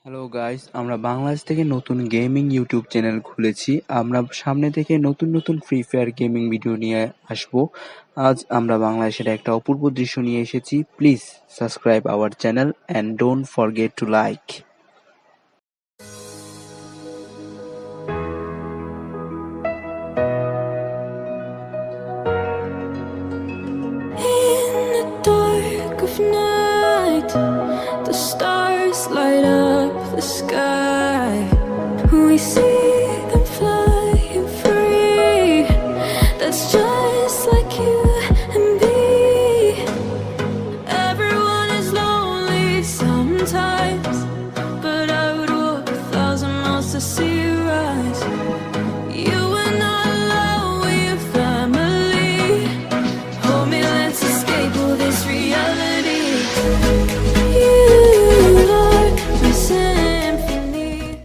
Hello guys, আমরা বাংলাদেশ থেকে নতুন গেমিং ইউটিউব চ্যানেল খুলেছি। আমরা সামনে থেকে নতুন নতুন ফ্রি ফায়ার গেমিং ভিডিও নিয়ে আসবো। আজ আমরা বাংলাদেশের একটা অপূর্ব দৃশ্য নিয়ে এসেছি। Please subscribe our channel and don't forget to like. In the dark of night, the stars light up the sky. We see